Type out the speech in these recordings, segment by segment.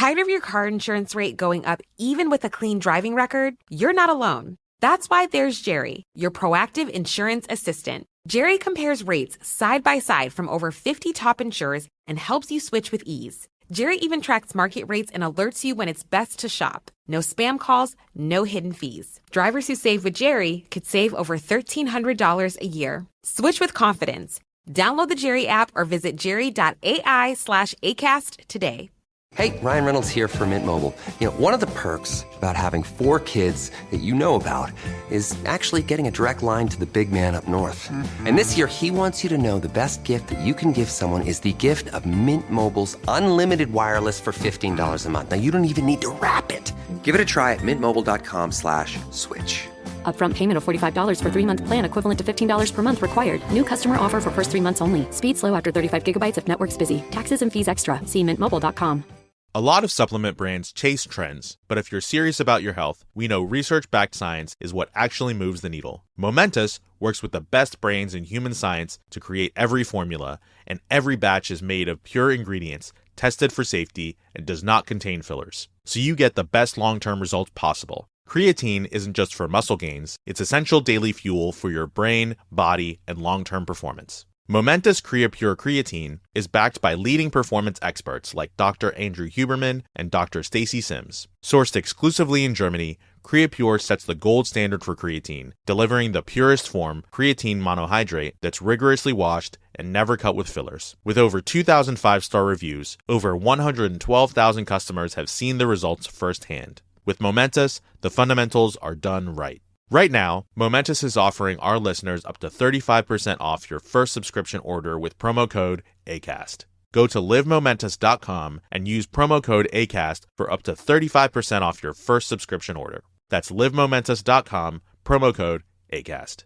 Tired of your car insurance rate going up even with a clean driving record? You're not alone. That's why there's Jerry, your proactive insurance assistant. Jerry compares rates side by side from over 50 top insurers and helps you switch with ease. Jerry even tracks market rates and alerts you when it's best to shop. No spam calls, no hidden fees. Drivers who save with Jerry could save over $1,300 a year. Switch with confidence. Download the Jerry app or visit jerry.ai/ACAST today. Hey, Ryan Reynolds here for Mint Mobile. You know, one of the perks about having 4 kids that you know about is actually getting a direct line to the big man up north. And this year, he wants you to know the best gift that you can give someone is the gift of Mint Mobile's unlimited wireless for $15 a month. Now, you don't even need to wrap it. Give it a try at mintmobile.com/switch. Upfront payment of $45 for 3-month plan equivalent to $15 per month required. New customer offer for first 3 months only. Speed slow after 35 gigabytes if network's busy. Taxes and fees extra. See mintmobile.com. A lot of supplement brands chase trends, but if you're serious about your health, we know research-backed science is what actually moves the needle. Momentous works with the best brains in human science to create every formula, and every batch is made of pure ingredients, tested for safety, and does not contain fillers. So you get the best long-term results possible. Creatine isn't just for muscle gains, it's essential daily fuel for your brain, body, and long-term performance. Momentous CreaPure Creatine is backed by leading performance experts like Dr. Andrew Huberman and Dr. Stacy Sims. Sourced exclusively in Germany, CreaPure sets the gold standard for creatine, delivering the purest form, creatine monohydrate, that's rigorously washed and never cut with fillers. With over 2,000 5-star reviews, over 112,000 customers have seen the results firsthand. With Momentous, the fundamentals are done right. Right now, Momentous is offering our listeners up to 35% off your first subscription order with promo code ACAST. Go to livemomentous.com and use promo code ACAST for up to 35% off your first subscription order. That's livemomentous.com, promo code ACAST.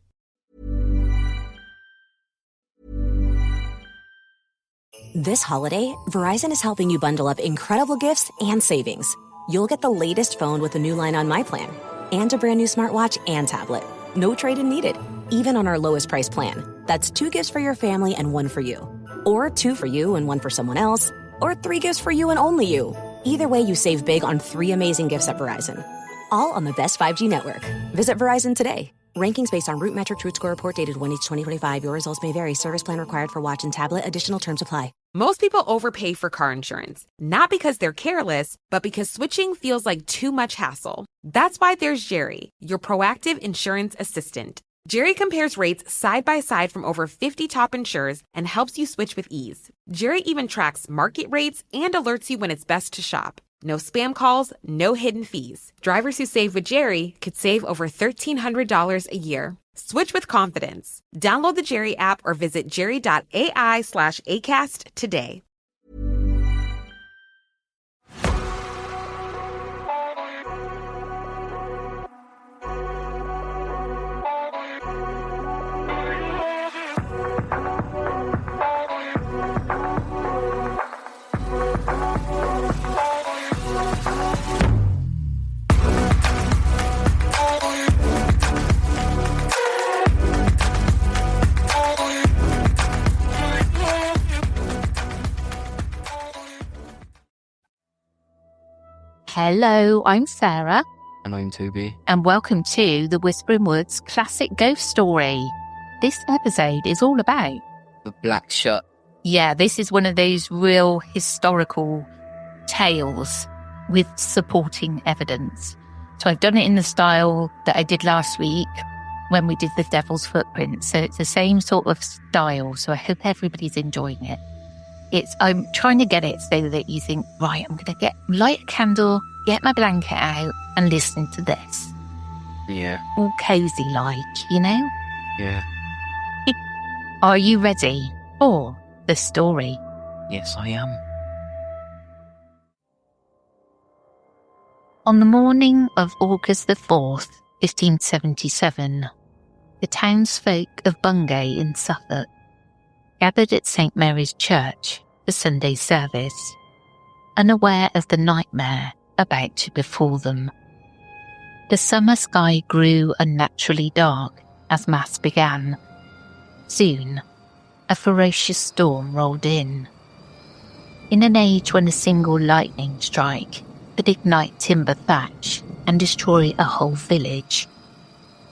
This holiday, Verizon is helping you bundle up incredible gifts and savings. You'll get the latest phone with the new line on My Plan, and a brand new smartwatch and tablet. No trade-in needed, even on our lowest price plan. That's 2 gifts for your family and 1 for you. Or 2 for you and 1 for someone else. Or 3 gifts for you and only you. Either way, you save big on 3 amazing gifts at Verizon. All on the best 5G network. Visit Verizon today. Rankings based on Root Metric Root Score report dated 1/8/2025. Your results may vary. Service plan required for watch and tablet. Additional terms apply. Most people overpay for car insurance, not because they're careless, but because switching feels like too much hassle. That's why there's Jerry, your proactive insurance assistant. Jerry compares rates side by side from over 50 top insurers and helps you switch with ease. Jerry even tracks market rates and alerts you when it's best to shop. No spam calls, no hidden fees. Drivers who save with Jerry could save over $1,300 a year. Switch with confidence. Download the Jerry app or visit jerry.ai/ACAST today. Hello, I'm Sarah. And I'm Toby. And welcome to the Whispering Woods Classic Ghost Story. This episode is all about The Black Shut. Yeah, this is one of those real historical tales with supporting evidence. So I've done it in the style that I did last week when we did the Devil's Footprint. So it's the same sort of style. So I hope everybody's enjoying it. I'm trying to get it so that you think, right, I'm going to light a candle, get my blanket out and listen to this. Yeah. All cozy like, you know? Yeah. Are you ready for the story? Yes, I am. On the morning of August the 4th, 1577, the townsfolk of Bungay in Suffolk gathered at St. Mary's Church for Sunday service, unaware of the nightmare about to befall them. The summer sky grew unnaturally dark as Mass began. Soon, a ferocious storm rolled in. In an age when a single lightning strike could ignite timber thatch and destroy a whole village,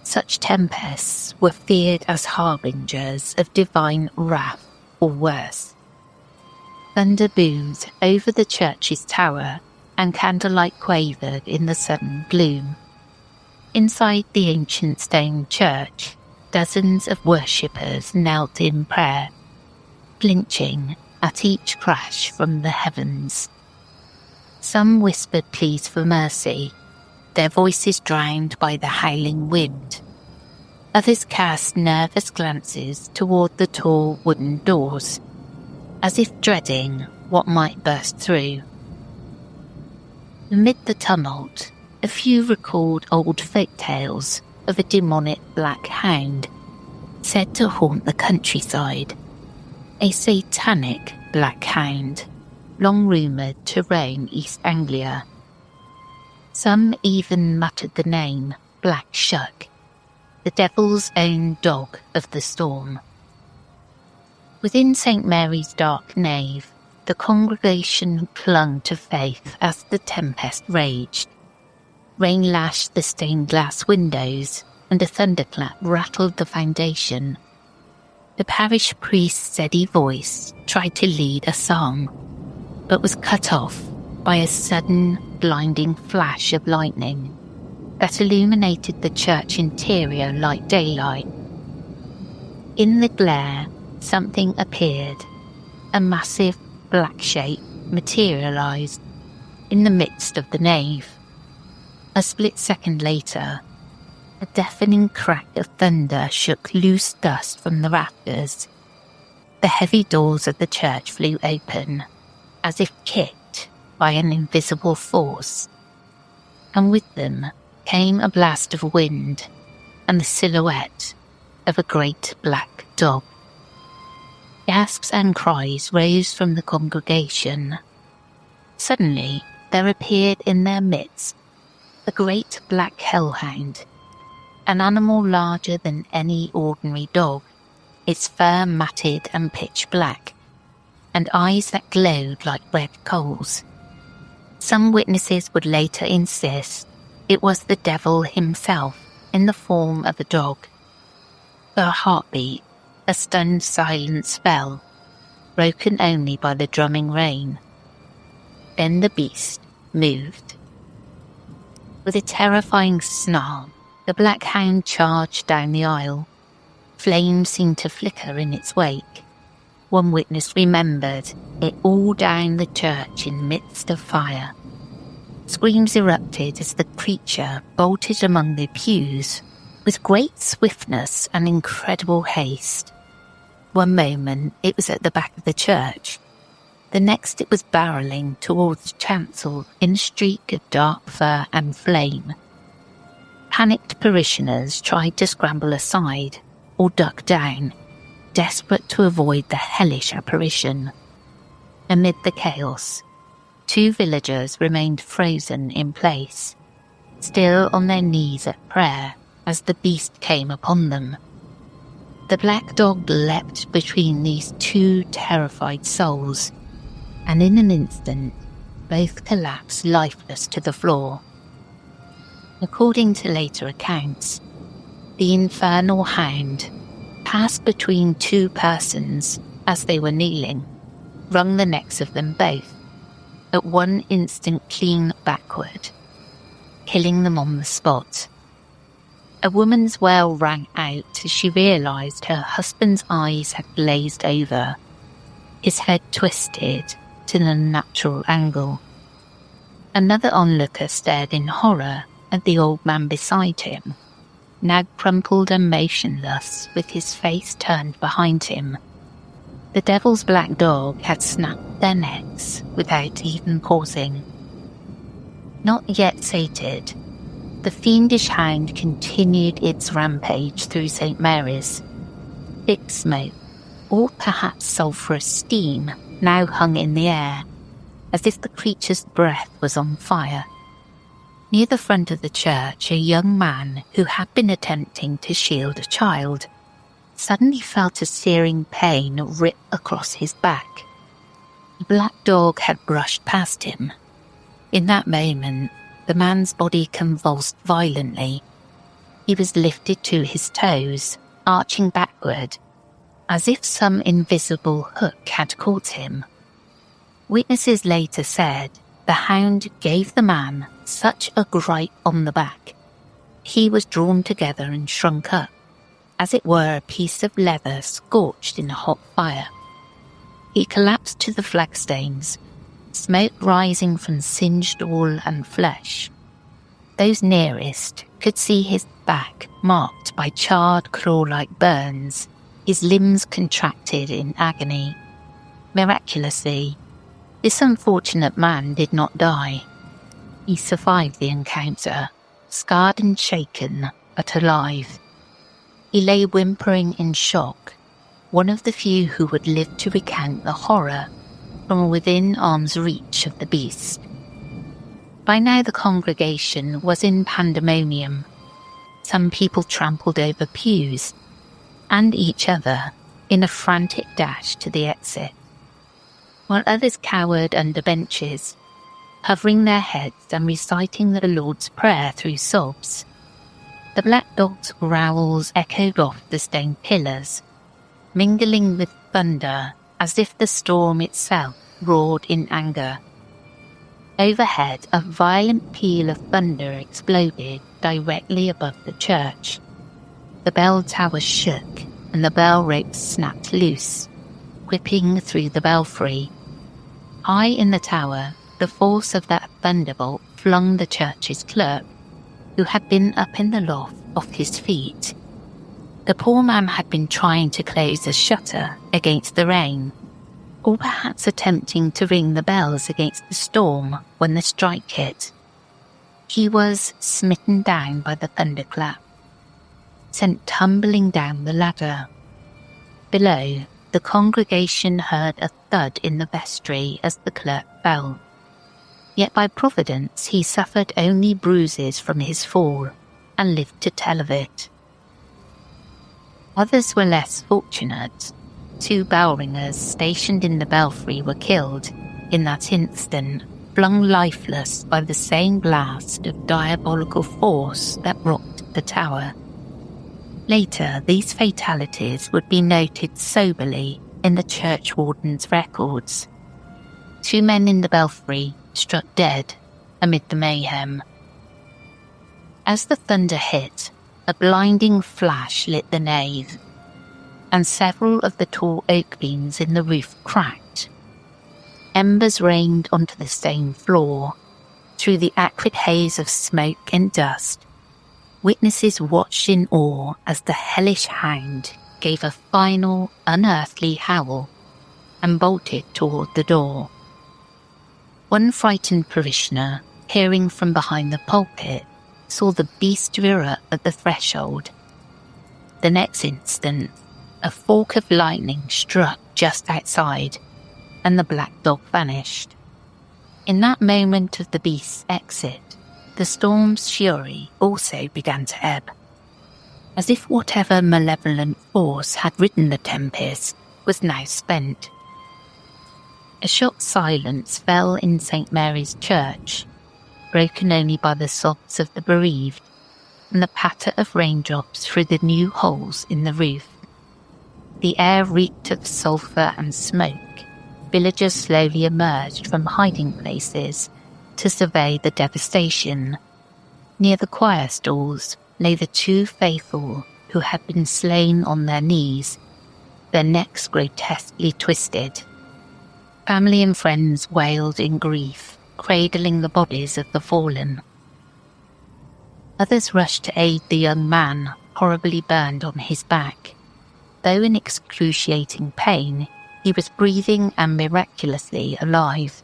such tempests were feared as harbingers of divine wrath or worse. Thunder boomed over the church's tower and candlelight quavered in the sudden gloom. Inside the ancient stone church, dozens of worshippers knelt in prayer, flinching at each crash from the heavens. Some whispered pleas for mercy, their voices drowned by the howling wind. Others cast nervous glances toward the tall wooden doors, as if dreading what might burst through. Amid the tumult, a few recalled old folk tales of a demonic black hound said to haunt the countryside, a satanic black hound long rumoured to roam East Anglia. Some even muttered the name Black Shuck, the devil's own dog of the storm. Within St. Mary's dark nave, the congregation clung to faith as the tempest raged. Rain lashed the stained glass windows, and a thunderclap rattled the foundation. The parish priest's steady voice tried to lead a song, but was cut off by a sudden, blinding flash of lightning that illuminated the church interior like daylight. In the glare, something appeared. A massive black shape materialized in the midst of the nave. A split second later, a deafening crack of thunder shook loose dust from the rafters. The heavy doors of the church flew open, as if kicked by an invisible force, and with them came a blast of wind and the silhouette of a great black dog. Gasps and cries rose from the congregation. Suddenly, there appeared in their midst a great black hellhound, an animal larger than any ordinary dog, its fur matted and pitch black, and eyes that glowed like red coals. Some witnesses would later insist it was the devil himself in the form of a dog. For a heartbeat, a stunned silence fell, broken only by the drumming rain. Then the beast moved. With a terrifying snarl, the black hound charged down the aisle. Flames seemed to flicker in its wake. One witness remembered it all down the church in the midst of fire. Screams erupted as the creature bolted among the pews with great swiftness and incredible haste. One moment it was at the back of the church. The next it was barrelling towards the chancel in a streak of dark fur and flame. Panicked parishioners tried to scramble aside or duck down, desperate to avoid the hellish apparition. Amid the chaos, 2 villagers remained frozen in place, still on their knees at prayer as the beast came upon them. The black dog leapt between these 2 terrified souls, and in an instant, both collapsed lifeless to the floor. According to later accounts, the infernal hound passed between 2 persons as they were kneeling, wrung the necks of them both, at one instant clean backward, killing them on the spot. A woman's wail rang out as she realised her husband's eyes had glazed over, his head twisted to an unnatural angle. Another onlooker stared in horror at the old man beside him, now crumpled and motionless with his face turned behind him. The devil's black dog had snapped their necks without even pausing. Not yet sated, the fiendish hound continued its rampage through St. Mary's. Thick smoke, or perhaps sulphurous steam, now hung in the air, as if the creature's breath was on fire. Near the front of the church, a young man who had been attempting to shield a child suddenly felt a searing pain rip across his back. The black dog had brushed past him. In that moment, the man's body convulsed violently. He was lifted to his toes, arching backward, as if some invisible hook had caught him. Witnesses later said the hound gave the man such a gripe on the back. He was drawn together and shrunk up, as it were a piece of leather scorched in a hot fire. He collapsed to the flagstones, smoke rising from singed wool and flesh. Those nearest could see his back marked by charred claw-like burns, his limbs contracted in agony. Miraculously, this unfortunate man did not die. He survived the encounter, scarred and shaken, but alive. He lay whimpering in shock, one of the few who would live to recount the horror from within arm's reach of the beast. By now the congregation was in pandemonium. Some people trampled over pews and each other in a frantic dash to the exit, while others cowered under benches, covering their heads and reciting the Lord's Prayer through sobs. The black dog's growls echoed off the stone pillars, mingling with thunder as if the storm itself roared in anger. Overhead, a violent peal of thunder exploded directly above the church. The bell tower shook and the bell ropes snapped loose, whipping through the belfry. High in the tower, the force of that thunderbolt flung the church's clerk, who had been up in the loft, off his feet. The poor man had been trying to close a shutter against the rain, or perhaps attempting to ring the bells against the storm when the strike hit. He was smitten down by the thunderclap, sent tumbling down the ladder. Below, the congregation heard a thud in the vestry as the clerk fell. Yet by providence he suffered only bruises from his fall and lived to tell of it. Others were less fortunate. 2 bell ringers stationed in the belfry were killed in that instant, flung lifeless by the same blast of diabolical force that rocked the tower. Later, these fatalities would be noted soberly in the churchwarden's records. 2 men in the belfry struck dead amid the mayhem. As the thunder hit, a blinding flash lit the nave, and several of the tall oak beams in the roof cracked. Embers rained onto the stone floor. Through the acrid haze of smoke and dust, witnesses watched in awe as the hellish hound gave a final, unearthly howl and bolted toward the door. One frightened parishioner, peering from behind the pulpit, saw the beast rear up at the threshold. The next instant, a fork of lightning struck just outside, and the black dog vanished. In that moment of the beast's exit, the storm's fury also began to ebb, as if whatever malevolent force had ridden the tempest was now spent. A shocked silence fell in St. Mary's Church, broken only by the sobs of the bereaved and the patter of raindrops through the new holes in the roof. The air reeked of sulphur and smoke. Villagers slowly emerged from hiding places to survey the devastation. Near the choir stalls lay the 2 faithful who had been slain on their knees, their necks grotesquely twisted. Family and friends wailed in grief, cradling the bodies of the fallen. Others rushed to aid the young man, horribly burned on his back. Though in excruciating pain, he was breathing and miraculously alive.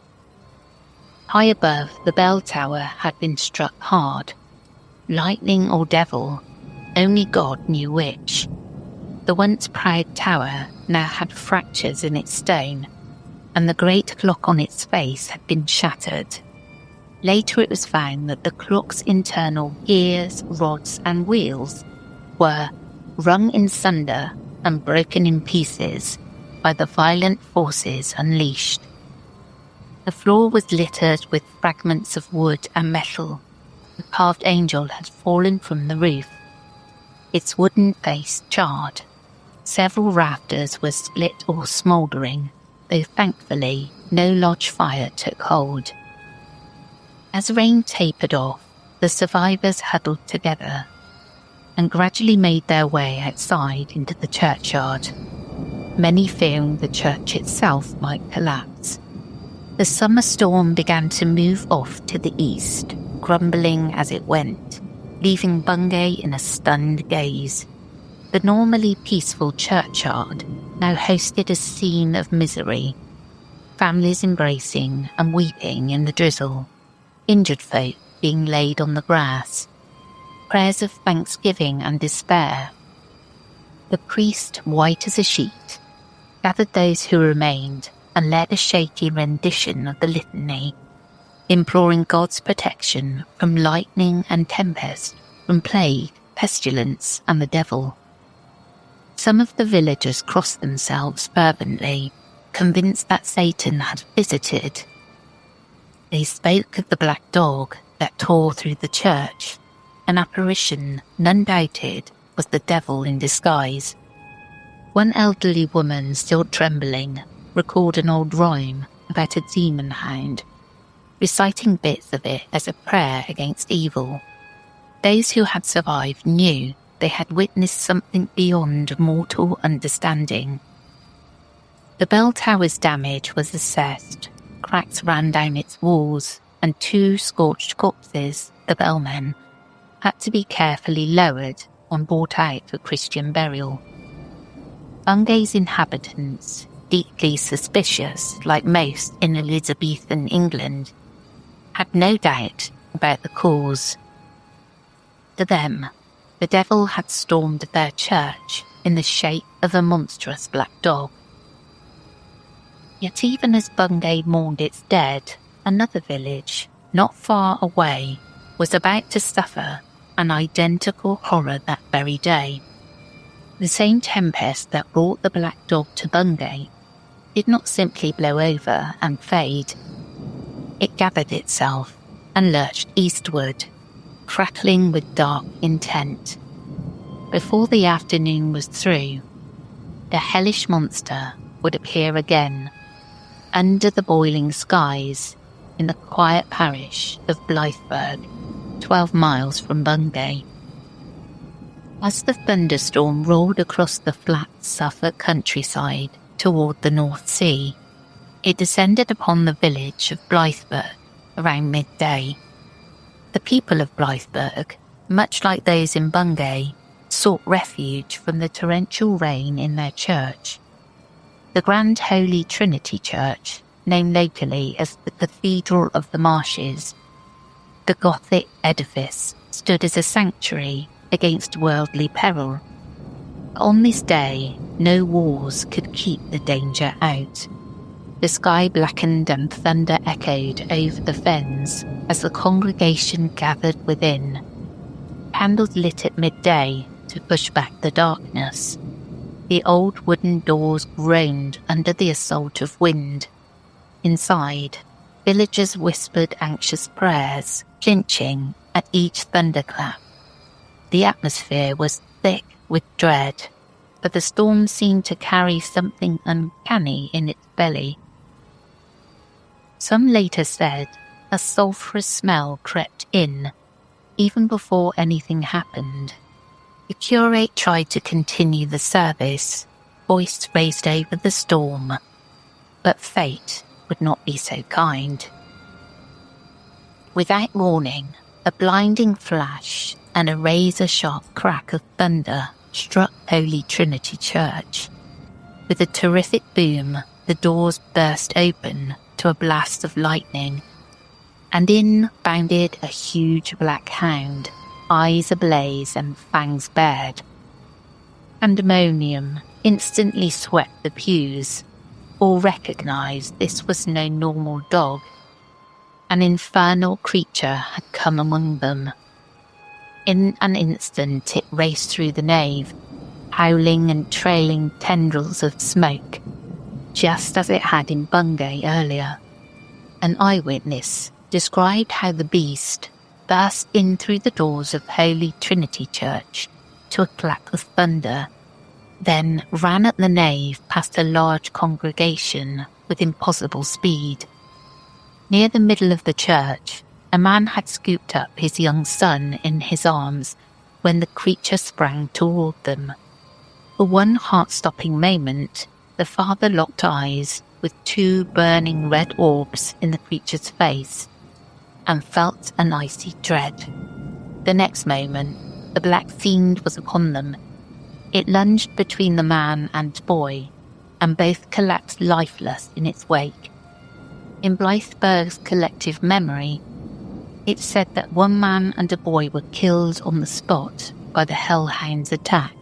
High above, the bell tower had been struck hard. Lightning or devil, only God knew which. The once proud tower now had fractures in its stone, and the great clock on its face had been shattered. Later it was found that the clock's internal gears, rods and wheels were wrung in sunder and broken in pieces by the violent forces unleashed. The floor was littered with fragments of wood and metal. The carved angel had fallen from the roof, its wooden face charred. Several rafters were split or smouldering, though thankfully no lodge fire took hold. As rain tapered off, the survivors huddled together and gradually made their way outside into the churchyard, many fearing the church itself might collapse. The summer storm began to move off to the east, grumbling as it went, leaving Bungay in a stunned gaze. The normally peaceful churchyard now hosted a scene of misery, families embracing and weeping in the drizzle, injured folk being laid on the grass, prayers of thanksgiving and despair. The priest, white as a sheet, gathered those who remained and led a shaky rendition of the litany, imploring God's protection from lightning and tempest, from plague, pestilence, and the devil. Some of the villagers crossed themselves fervently, convinced that Satan had visited. They spoke of the black dog that tore through the church, an apparition none doubted was the devil in disguise. One elderly woman, still trembling, recalled an old rhyme about a demon hound, reciting bits of it as a prayer against evil. Those who had survived knew they had witnessed something beyond mortal understanding. The bell tower's damage was assessed. Cracks ran down its walls, and 2 scorched corpses, the bellmen, had to be carefully lowered and brought out for Christian burial. Bungay's inhabitants, deeply suspicious like most in Elizabethan England, had no doubt about the cause. To them, the devil had stormed their church in the shape of a monstrous black dog. Yet even as Bungay mourned its dead, another village, not far away, was about to suffer an identical horror that very day. The same tempest that brought the black dog to Bungay did not simply blow over and fade. It gathered itself and lurched eastward, crackling with dark intent. Before the afternoon was through, the hellish monster would appear again, under the boiling skies, in the quiet parish of Blythburgh, 12 miles from Bungay. As the thunderstorm rolled across the flat Suffolk countryside toward the North Sea, it descended upon the village of Blythburgh around midday. The people of Blythburgh, much like those in Bungay, sought refuge from the torrential rain in their church. The Grand Holy Trinity Church, known locally as the Cathedral of the Marshes, the Gothic edifice stood as a sanctuary against worldly peril. On this day, no walls could keep the danger out. The sky blackened and thunder echoed over the fens as the congregation gathered within. Candles lit at midday to push back the darkness. The old wooden doors groaned under the assault of wind. Inside, villagers whispered anxious prayers, flinching at each thunderclap. The atmosphere was thick with dread, but the storm seemed to carry something uncanny in its belly. Some later said a sulphurous smell crept in, even before anything happened. The curate tried to continue the service, voice raised over the storm, but fate would not be so kind. Without warning, a blinding flash and a razor-sharp crack of thunder struck Holy Trinity Church. With a terrific boom, the doors burst open to a blast of lightning, and in bounded a huge black hound, eyes ablaze and fangs bared. Pandemonium instantly swept the pews. All recognised this was no normal dog. An infernal creature had come among them. In an instant it raced through the nave, howling and trailing tendrils of smoke, just as it had in Bungay earlier. an eyewitness, described how the beast burst in through the doors of Holy Trinity Church to a clap of thunder, then ran at the nave past a large congregation with impossible speed. Near the middle of the church, a man had scooped up his young son in his arms when the creature sprang toward them. For one heart-stopping moment, the father locked eyes with two burning red orbs in the creature's face and felt an icy dread. The next moment, the black fiend was upon them. It lunged between the man and boy, and both collapsed lifeless in its wake. In Blythburgh's collective memory, it said that one man and a boy were killed on the spot by the Hellhound's attack.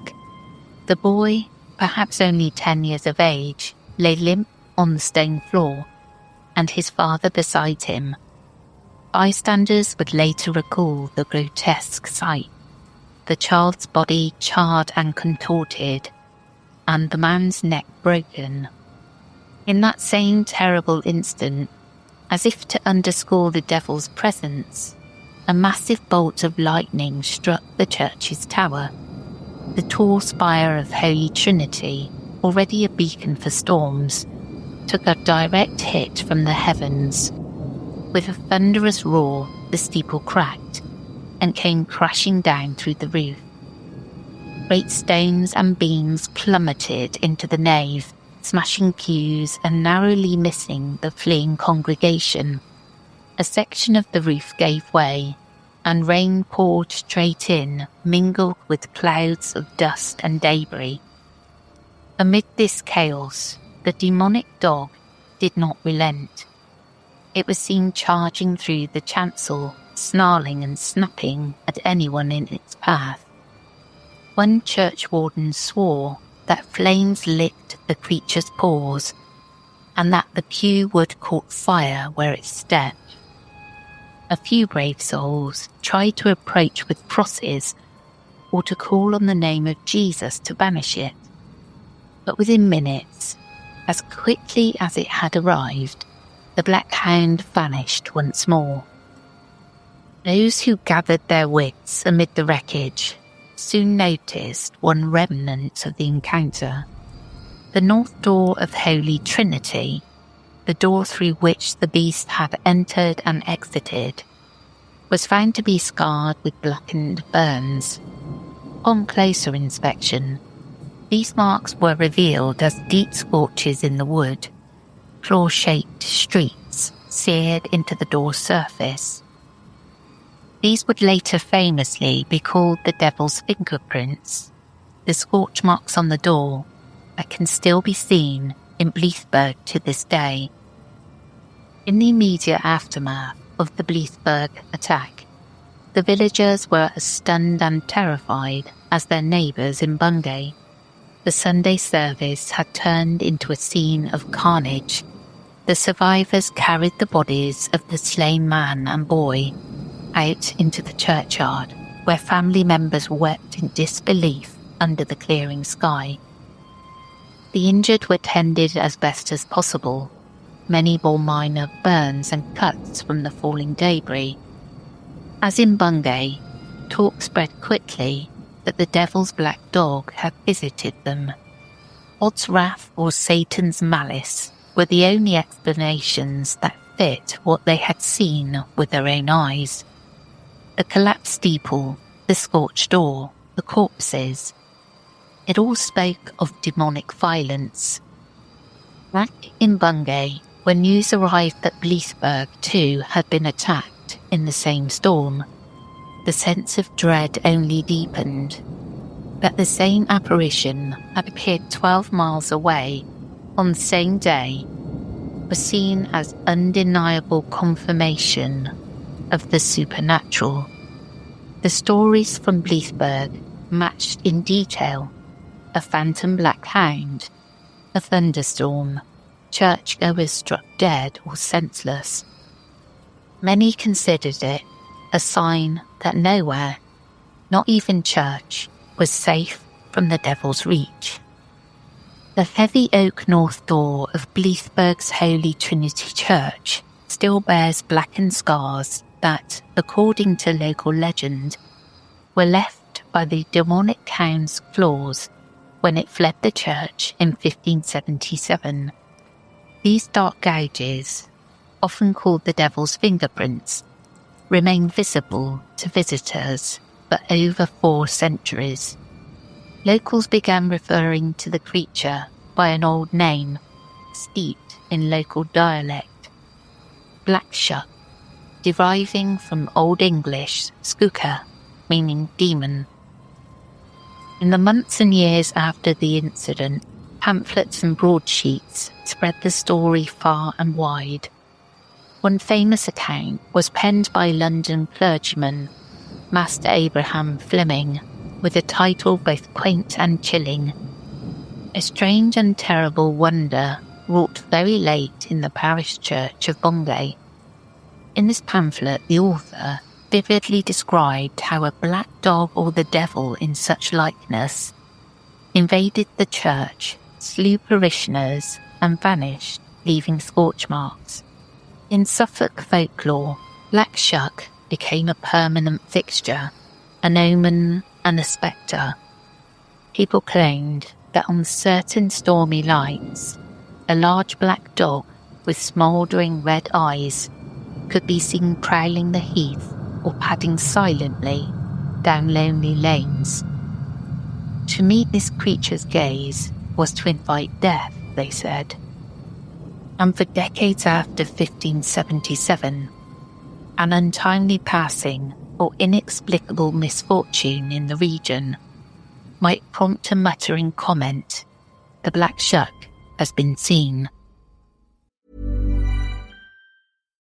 The boy, perhaps only 10 years of age, lay limp on the stone floor, and his father beside him. Bystanders would later recall the grotesque sight: the child's body charred and contorted, and the man's neck broken. In that same terrible instant, as if to underscore the devil's presence, a massive bolt of lightning struck the church's tower. The tall spire of Holy Trinity, already a beacon for storms, took a direct hit from the heavens. With a thunderous roar, the steeple cracked and came crashing down through the roof. Great stones and beams plummeted into the nave, smashing pews and narrowly missing the fleeing congregation. A section of the roof gave way, and rain poured straight in, mingled with clouds of dust and debris. Amid this chaos, the demonic dog did not relent. It was seen charging through the chancel, snarling and snapping at anyone in its path. One churchwarden swore that flames licked the creature's paws, and that the pew would caught fire where it stepped. A few brave souls tried to approach with crosses or to call on the name of Jesus to banish it. But within minutes, as quickly as it had arrived, the Black Hound vanished once more. Those who gathered their wits amid the wreckage soon noticed one remnant of the encounter. The north door of Holy Trinity, the door through which the beast had entered and exited, was found to be scarred with blackened burns. On closer inspection, these marks were revealed as deep scorches in the wood, claw-shaped streaks seared into the door's surface. These would later famously be called the Devil's Fingerprints, the scorch marks on the door that can still be seen in Blythburgh to this day. In the immediate aftermath of the Blythburgh attack, the villagers were as stunned and terrified as their neighbours in Bungay. The Sunday service had turned into a scene of carnage. The survivors carried the bodies of the slain man and boy out into the churchyard, where family members wept in disbelief under the clearing sky. The injured were tended as best as possible. Many bore minor burns and cuts from the falling debris. As in Bungay, talk spread quickly that the devil's black dog had visited them. God's wrath or Satan's malice were the only explanations that fit what they had seen with their own eyes. The collapsed steeple, the scorched door, the corpses. It all spoke of demonic violence. Back in Bungay, when news arrived that Blythburgh too had been attacked in the same storm, the sense of dread only deepened. That the same apparition had appeared 12 miles away on the same day was seen as undeniable confirmation of the supernatural. The stories from Blythburgh matched in detail a phantom black hound, a thunderstorm, churchgoers struck dead or senseless. Many considered it a sign that nowhere, not even church, was safe from the devil's reach. The heavy oak north door of Blythburgh's Holy Trinity Church still bears blackened scars that, according to local legend, were left by the demonic Hound's claws when it fled the church in 1577. These dark gouges, often called the devil's fingerprints, remain visible to visitors for over 4 centuries. Locals began referring to the creature by an old name, steeped in local dialect, Black Shuck, deriving from Old English skuka, meaning demon. In the months and years after the incident, pamphlets and broadsheets spread the story far and wide. One famous account was penned by London clergyman Master Abraham Fleming, with a title both quaint and chilling. A strange and terrible wonder wrought very late in the parish church of Bungay. In this pamphlet, the author vividly described how a black dog or the devil in such likeness invaded the church, slew parishioners, and vanished, leaving scorch marks. In Suffolk folklore, Black Shuck became a permanent fixture, an omen and a spectre. People claimed that on certain stormy nights, a large black dog with smouldering red eyes could be seen prowling the heath or padding silently down lonely lanes. To meet this creature's gaze was to invite death, they said. And for decades after 1577, an untimely passing or inexplicable misfortune in the region might prompt a muttering comment, "The Black Shuck has been seen."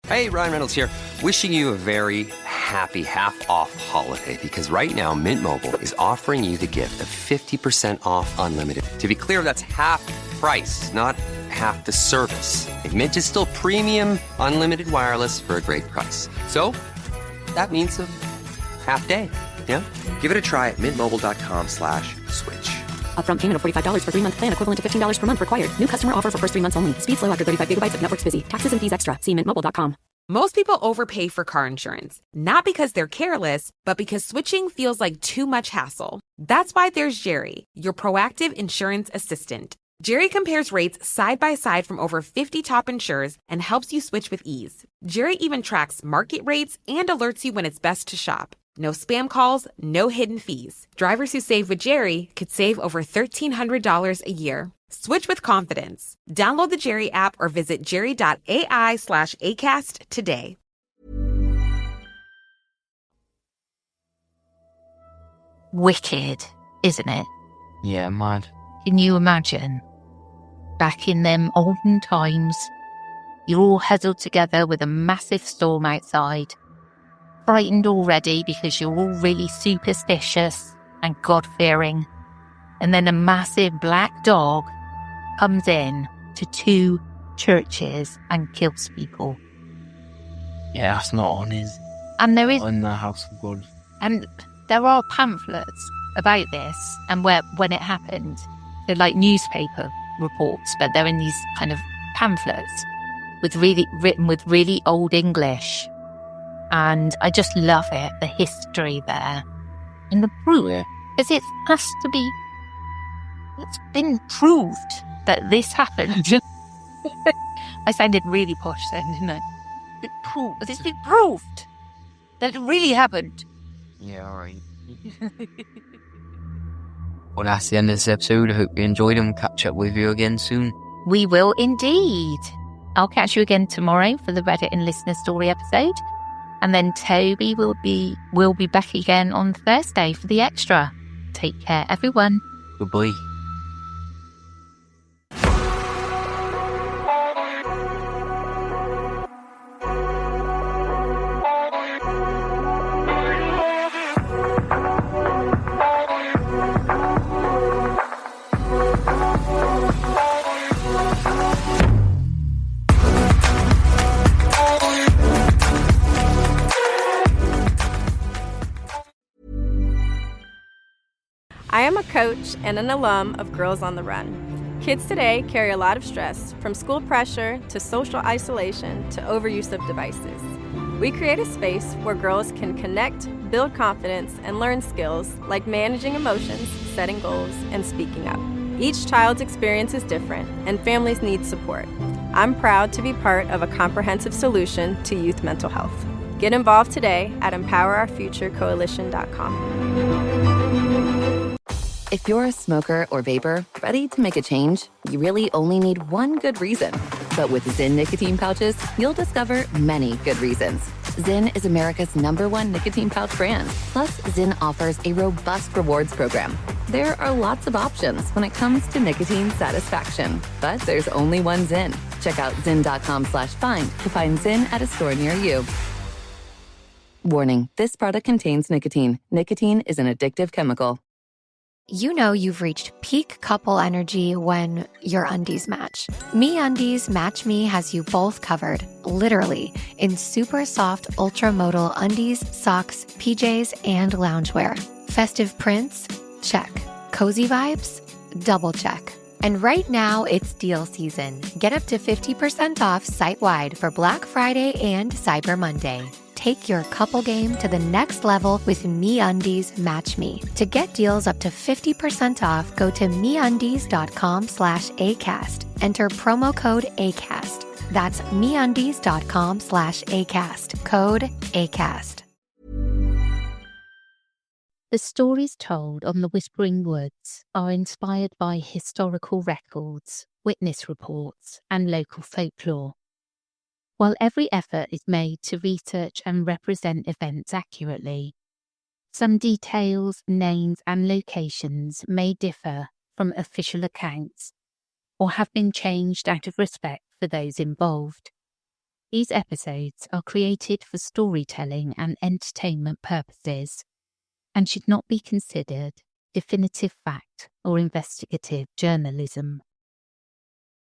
Hey, Ryan Reynolds here, wishing you a very happy half-off holiday, because right now Mint Mobile is offering you the gift of 50% off unlimited. To be clear, that's half price, not half the service. And Mint is still premium unlimited wireless for a great price. So that means a half day, yeah? Give it a try at mintmobile.com/switch. Upfront payment of $45 for 3-month plan, equivalent to $15 per month required. New customer offer for first 3 months only. Speed slow after 35 gigabytes if network's busy. Taxes and fees extra. See mintmobile.com. Most people overpay for car insurance, not because they're careless, but because switching feels like too much hassle. That's why there's Jerry, your proactive insurance assistant. Jerry compares rates side by side from over 50 top insurers and helps you switch with ease. Jerry even tracks market rates and alerts you when it's best to shop. No spam calls, no hidden fees. Drivers who save with Jerry could save over $1,300 a year. Switch with confidence. Download the Jerry app or visit jerry.ai/ACAST today. Wicked, isn't it? Yeah, mad. Can you imagine? Back in them olden times, you're all huddled together with a massive storm outside, frightened already because you're all really superstitious and God-fearing, and then a massive black dog comes in to 2 churches and kills people. Yeah, that's not on his. And there is, On the House of God. and there are pamphlets about this and when it happened. They're like newspaper reports, but they're in these kind of pamphlets written with really old English. And I just love it, the history there. And the proof, because it has to be, it's been proved that this happened. I sounded really posh then, didn't I? It's been proved that it really happened. Yeah, alright. Well, that's the end of this episode. I hope you enjoyed and catch up with you again soon. We will indeed. I'll catch you again tomorrow for the Reddit and listener story episode. And then Toby will be back again on Thursday for the extra. Take care, everyone. Goodbye. I am a coach and an alum of Girls on the Run. Kids today carry a lot of stress, from school pressure to social isolation to overuse of devices. We create a space where girls can connect, build confidence, and learn skills like managing emotions, setting goals, and speaking up. Each child's experience is different, and families need support. I'm proud to be part of a comprehensive solution to youth mental health. Get involved today at EmpowerOurFutureCoalition.com. If you're a smoker or vapor ready to make a change, you really only need one good reason. But with Zyn nicotine pouches, you'll discover many good reasons. Zyn is America's #1 nicotine pouch brand. Plus, Zyn offers a robust rewards program. There are lots of options when it comes to nicotine satisfaction, but there's only one Zyn. Check out zyn.com/find to find Zyn at a store near you. Warning, this product contains nicotine. Nicotine is an addictive chemical. You know you've reached peak couple energy when your undies match. MeUndies Match Me has you both covered, literally, in super soft ultra-modal undies, socks, PJs, and loungewear. Festive prints? Check. Cozy vibes? Double check. And right now, it's deal season. Get up to 50% off site-wide for Black Friday and Cyber Monday. Take your couple game to the next level with MeUndies Match Me. To get deals up to 50% off, go to MeUndies.com/ACAST. Enter promo code ACAST. That's MeUndies.com/ACAST. Code ACAST. The stories told on the Whispering Woods are inspired by historical records, witness reports, and local folklore. While every effort is made to research and represent events accurately, some details, names, and locations may differ from official accounts or have been changed out of respect for those involved. These episodes are created for storytelling and entertainment purposes and should not be considered definitive fact or investigative journalism.